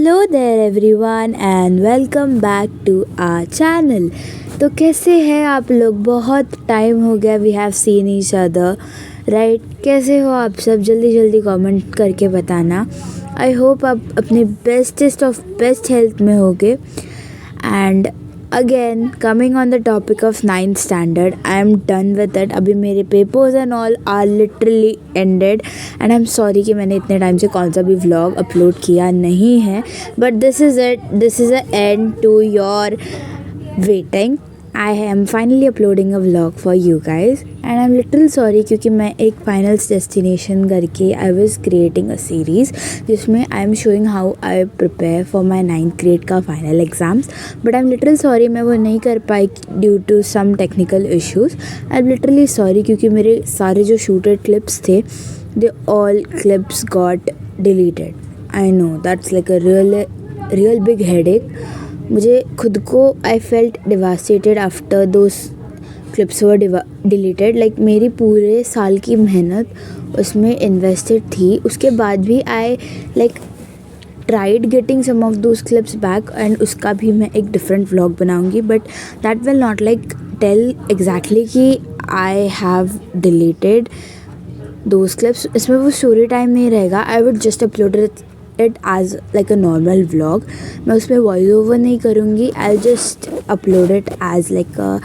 Hello there everyone and welcome back to our channel. तो कैसे हैं आप लोग? बहुत टाइम हो गया, we have seen each other right. कैसे हो आप सब? जल्दी जल्दी कमेंट करके बताना। आई होप आप अपने बेस्टेस्ट ऑफ बेस्ट हेल्थ में होगे। And again coming on the topic of 9th standard, I am done with it. अभी मेरे papers and all are literally ended and I am sorry कि मैंने इतने टाइम से कौन सा भी व्लॉग अपलोड किया नहीं है, but this is it, this is a end to your waiting. I am finally uploading a vlog for you guys and I am little sorry क्योंकि मैं एक फाइनल डेस्टिनेशन करके I was creating a series जिसमें I am showing how I prepare for my 9th grade का final exams. But I am little sorry मैं वो नहीं कर पाई due to some technical issues. I am literally sorry क्योंकि मेरे सारे जो शूटेड क्लिप्स थे they all clips got deleted. I know that's like a real big headache. मुझे खुद को I felt devastated after those clips were deleted. Like मेरी पूरे साल की मेहनत उसमें इन्वेस्टेड थी, उसके बाद भी I like tried getting some of those clips back and उसका भी मैं एक डिफरेंट व्लॉग बनाऊंगी, but that will not like tell exactly कि I have deleted those clips. इसमें वो स्टोरी टाइम नहीं रहेगा। I would just upload it as like a normal vlog. मैं उसमें वॉइस ओवर नहीं करूँगी। I just upload it as like a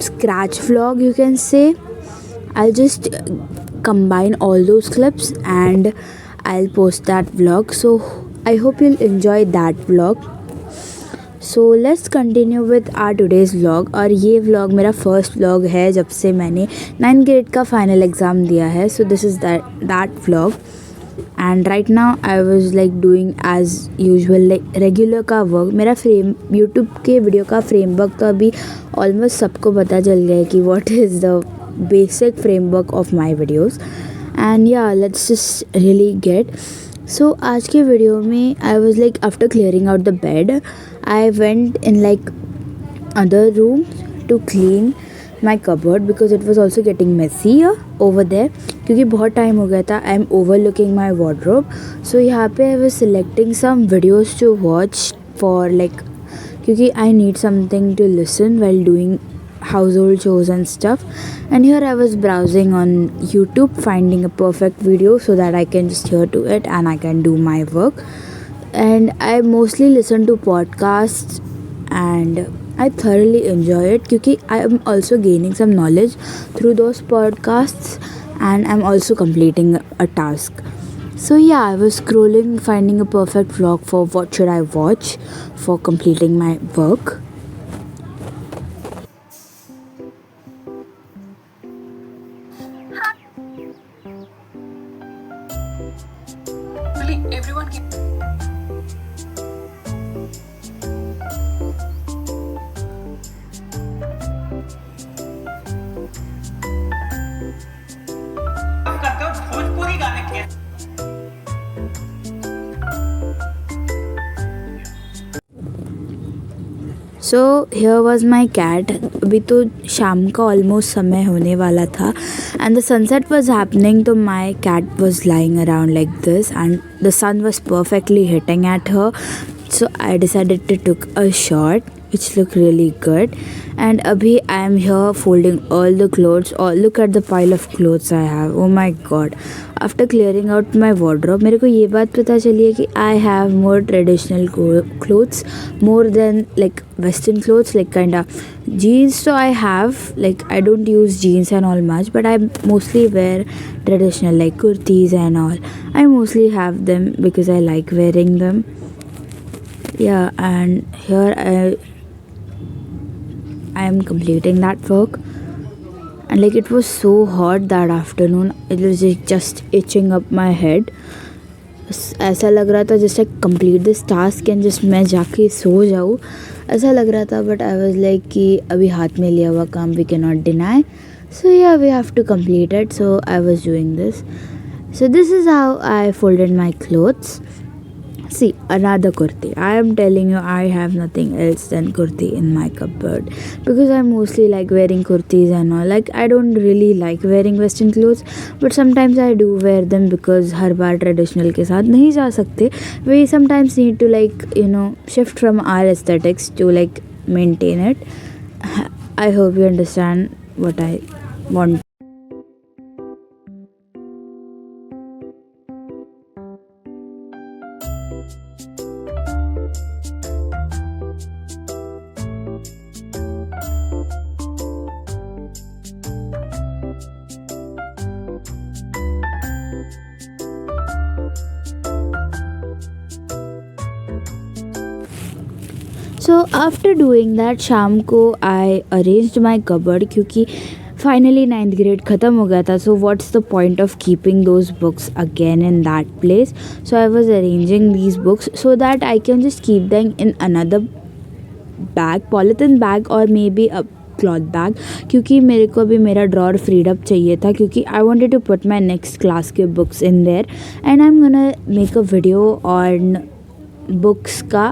scratch vlog, you can say. I'll just combine all those clips and I'll post that vlog. So I hope you'll enjoy that vlog. So let's continue with our today's vlog. और ये vlog मेरा first vlog है जब से मैंने 9th grade का final exam दिया है. So this is that vlog. And right now I was like doing as usual like regular का वर्क। मेरा यूट्यूब के वीडियो का फ्रेमवर्क तो अभी ऑलमोस्ट सबको पता चल गया है कि what is the basic framework of my videos. And yeah let's just really get. So आज के वीडियो में I was like after clearing out the bed I went in like other room to clean my cupboard because it was also getting messy over there क्योंकि बहुत time हो गया था। I am over looking my wardrobe. So यहाँ पे I was selecting some videos to watch for like क्योंकि I need something to listen while doing household chores and stuff. And here I was browsing on YouTube finding a perfect video so that I can just hear to it and I can do my work. And I mostly listen to podcasts and I thoroughly enjoy it क्योंकि I am also gaining some knowledge through those podcasts and I'm also completing a task. So yeah, I was scrolling finding a perfect vlog for what should I watch for completing my work. Everyone करते हो भोजपुरी गाने के। So here was my cat. अभी तो शाम का almost समय होने वाला था and the sunset was happening, तो my cat was lying around like this and the sun was perfectly hitting at her. So I decided to took a shot which looked really good. And abhi I am here folding all the clothes. Oh, look at the pile of clothes I have. Oh my god. After clearing out my wardrobe, मेरे को ये बात पता चली है कि I have more traditional clothes more than like western clothes, like kinda jeans. So I have like I don't use jeans and all much, but I mostly wear traditional like kurtis and all. I mostly have them because I like wearing them. Yeah, and here I am completing that work and like it was so hot that afternoon. It was just itching up my head. ऐसा लग रहा था just I complete this task and just मैं जाके सो जाऊँ, ऐसा लग रहा था. बट आई वाज लाइक कि अभी हाथ में लिया हुआ काम we can not deny. So yeah we have to complete it. So I was doing this. So this is how I folded my clothes. See, another kurti. I am telling you, I have nothing else than kurti in my cupboard because I mostly like wearing kurtis and all. Like, I don't really like wearing western clothes, but sometimes I do wear them because her bar traditional के साथ नहीं जा सकते. We sometimes need to, like, shift from our aesthetics to, like, maintain it. I hope you understand what I want. So after doing that, शाम को I arranged my cupboard क्योंकि finally 9th grade ख़त्म हो गया था. So what's the point of keeping those books again in that place? So I was arranging these books so that I can just keep them in another bag, polythene bag or maybe a cloth bag, क्योंकि मेरे को अभी मेरा drawer freed up चाहिए था क्योंकि I wanted to put my next class के books in there and I'm gonna make a video on books ka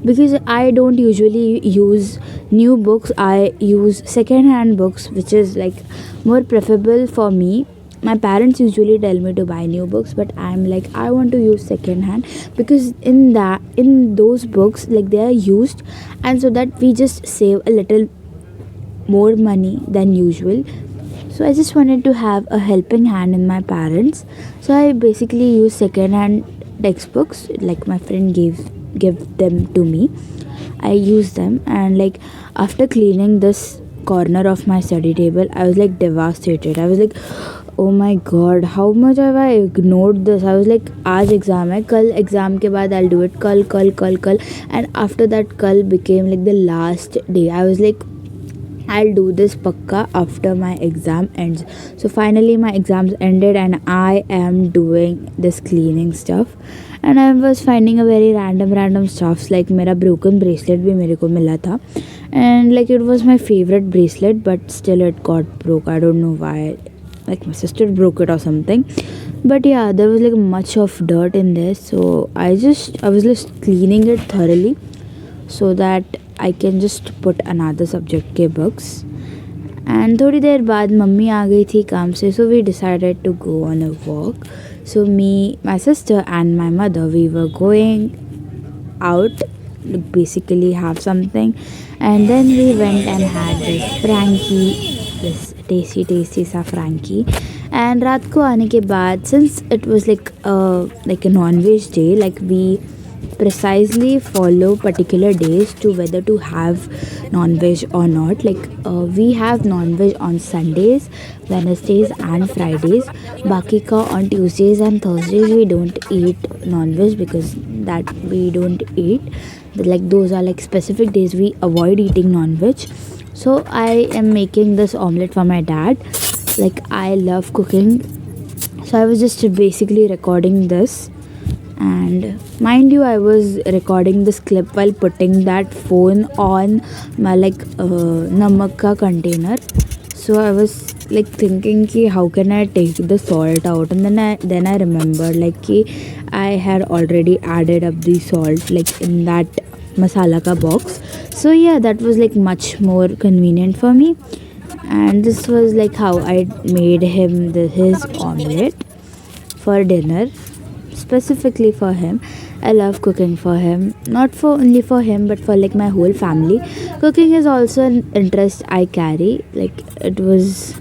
because I don't usually use new books. I use second hand books, which is like more preferable for me. My parents usually tell me to buy new books, but I'm like, I want to use second hand because in those books, like, they are used, and so that we just save a little more money than usual. So I just wanted to have a helping hand in my parents. So I basically use second hand textbooks, like my friend gave them to me. I use them, and like after cleaning this corner of my study table, I was like devastated. I was like, oh my god, how much have I ignored this? I was like, आज exam है, कल exam के बाद I'll do it, कल. And after that कल became like the last day. I was like, I'll do this pakka after my exam ends. So finally my exams ended and I am doing this cleaning stuff, and I was finding a very random stuffs. Like मेरा broken bracelet भी मेरे को मिला था, and like it was my favorite bracelet, but still it got broke. I don't know why, like my sister broke it or something. But yeah, there was like much of dirt in there, so I was just cleaning it thoroughly so that I can just put another subject के books. And थोड़ी देर बाद mummy आ गई थी काम से, so we decided to go on a walk. So me, my sister and my mother, we were going out to basically have something, and then we went and had this Frankie, this tasty सा Frankie. And रात को आने के बाद, since it was like a non-veg day, like we precisely follow particular days to whether to have non-veg or not. Like we have non-veg on Sundays, Wednesdays and Fridays. Baki ka on Tuesdays and Thursdays we don't eat non-veg because that we don't eat. Like those are like specific days we avoid eating non-veg. So I am making this omelette for my dad. Like I love cooking, so I was just basically recording this. And mind you, I was recording this clip while putting that phone on my namak ka container. So I was like thinking ki how can I take the salt out, and then I remembered like ki I had already added up the salt like in that masala ka box. So yeah, that was like much more convenient for me. And this was like how I made him his omelette for dinner, specifically for him. I love cooking for him, not for only for him but for like my whole family. Cooking is also an interest I carry, like it was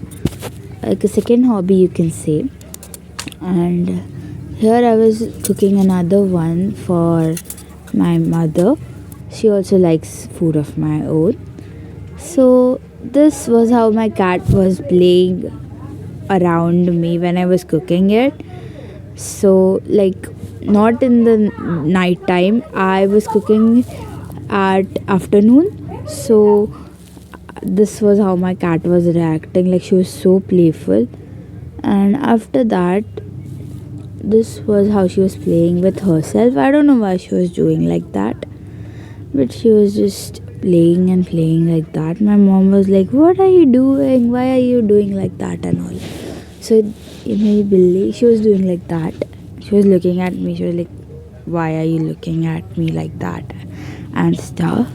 like a second hobby you can say. And here I was cooking another one for my mother. She also likes food of my own. So this was how my cat was playing around me when I was cooking it. So like not in the night time, I was cooking at afternoon. So this was how my cat was reacting, like she was so playful. And after that, this was how she was playing with herself. I don't know why she was doing like that, but she was just playing and playing like that. My mom was like, what are you doing, why are you doing like that and all. So Billy, she was doing like that. She was looking at me, she was like why are you looking at me like that and stuff.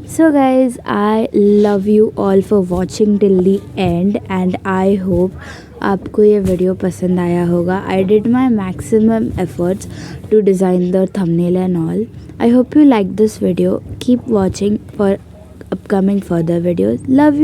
So guys, I love you all for watching till the end and I hope आपको ये video पसंद आया होगा. I did my maximum efforts to design the thumbnail and all. I hope you like this video. Keep watching for upcoming further videos. Love you.